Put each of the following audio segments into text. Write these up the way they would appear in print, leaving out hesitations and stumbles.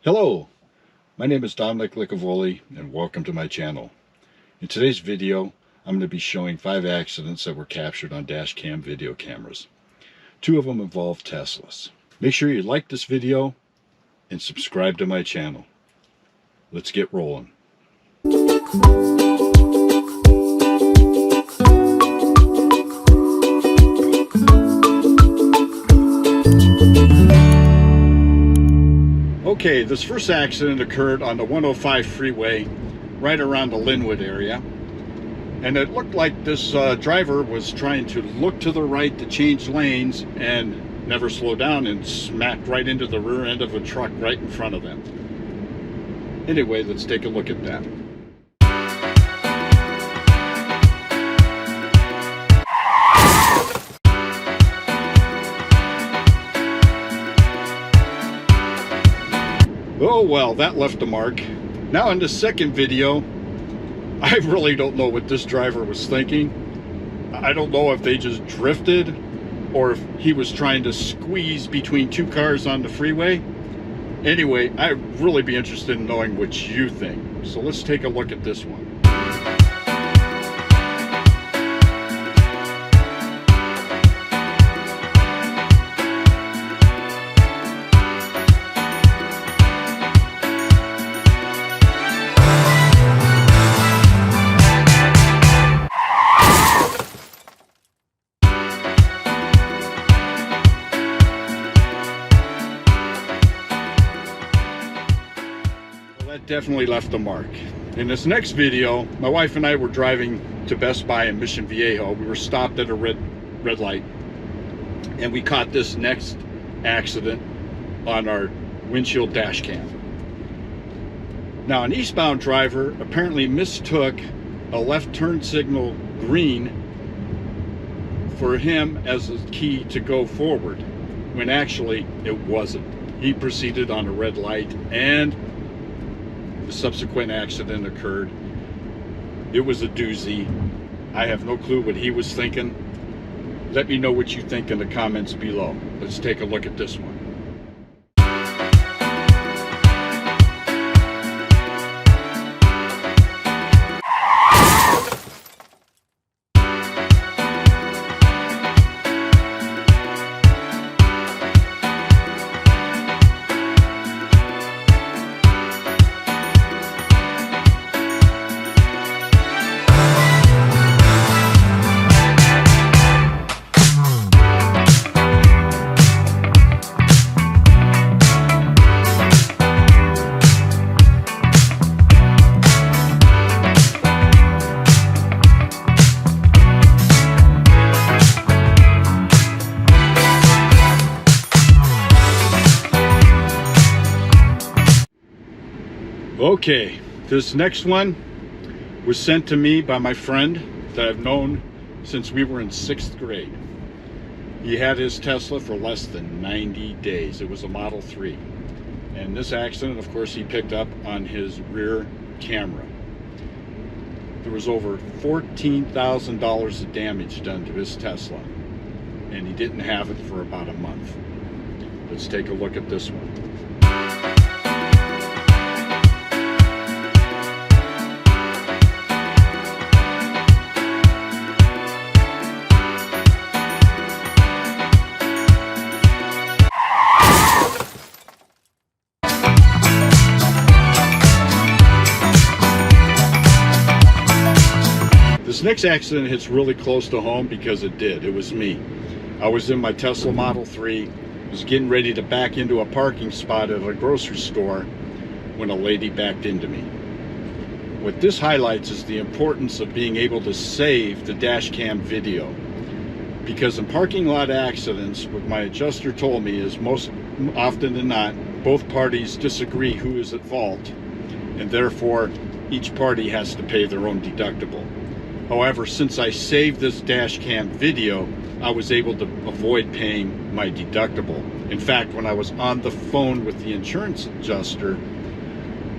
Hello, my name is Dominic Licavoli and welcome to my channel. In today's video, I'm going to be showing 5 accidents that were captured on dash cam video cameras. 2 of them involve Teslas. Make sure you like this video and subscribe to my channel. Let's get rolling. Okay, this first accident occurred on the 105 freeway right around the Linwood area. And it looked like this driver was trying to look to the right to change lanes and never slow down and smacked right into the rear end of a truck right in front of them. Anyway, let's take a look at that. Oh well, that left a mark. Now in the second video, I really don't know what this driver was thinking. I don't know if they just drifted or if he was trying to squeeze between 2 cars on the freeway. Anyway, I'd really be interested in knowing what you think. So let's take a look at this one. That definitely left a mark. In this next video, my wife and I were driving to Best Buy in Mission Viejo. We were stopped at a red light, and we caught this next accident on our windshield dash cam. Now, an eastbound driver apparently mistook a left turn signal green for him as a key to go forward, when actually it wasn't. He proceeded on a red light, and the subsequent accident occurred. It was a doozy. I have no clue what he was thinking. Let me know what you think in the comments below. Let's take a look at this one. Okay, this next one was sent to me by my friend that I've known since we were in 6th grade. He had his Tesla for less than 90 days. It was a Model 3. And this accident, of course, he picked up on his rear camera. There was over $14,000 of damage done to his Tesla, and he didn't have it for about a month. Let's take a look at this one. This next accident hits really close to home because it did. It was me. I was in my Tesla Model 3, was getting ready to back into a parking spot at a grocery store when a lady backed into me. What this highlights is the importance of being able to save the dash cam video. Because in parking lot accidents, what my adjuster told me is most often than not, both parties disagree who is at fault, and therefore each party has to pay their own deductible. However, since I saved this dash cam video, I was able to avoid paying my deductible. In fact, when I was on the phone with the insurance adjuster,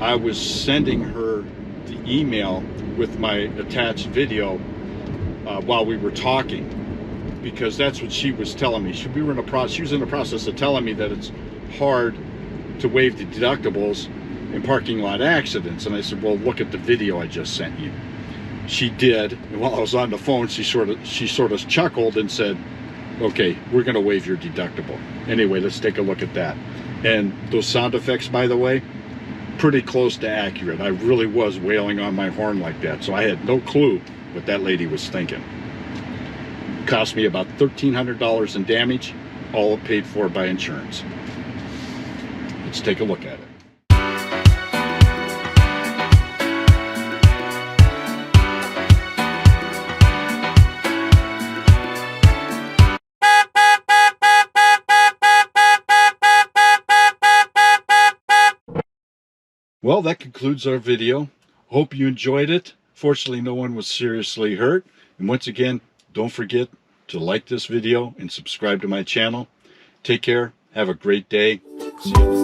I was sending her the email with my attached video while we were talking, because that's what she was telling me. She was in the process of telling me that it's hard to waive the deductibles in parking lot accidents. And I said, well, look at the video I just sent you. She did, and while I was on the phone, she sort of chuckled and said, okay, we're going to waive your deductible. Anyway, let's take a look at that. And those sound effects, by the way, pretty close to accurate. I really was wailing on my horn like that, so I had no clue what that lady was thinking. It cost me about $1,300 in damage, all paid for by insurance. Let's take a look at it. Well, that concludes our video. Hope you enjoyed it. Fortunately, no one was seriously hurt. And once again, don't forget to like this video and subscribe to my channel. Take care. Have a great day. See you.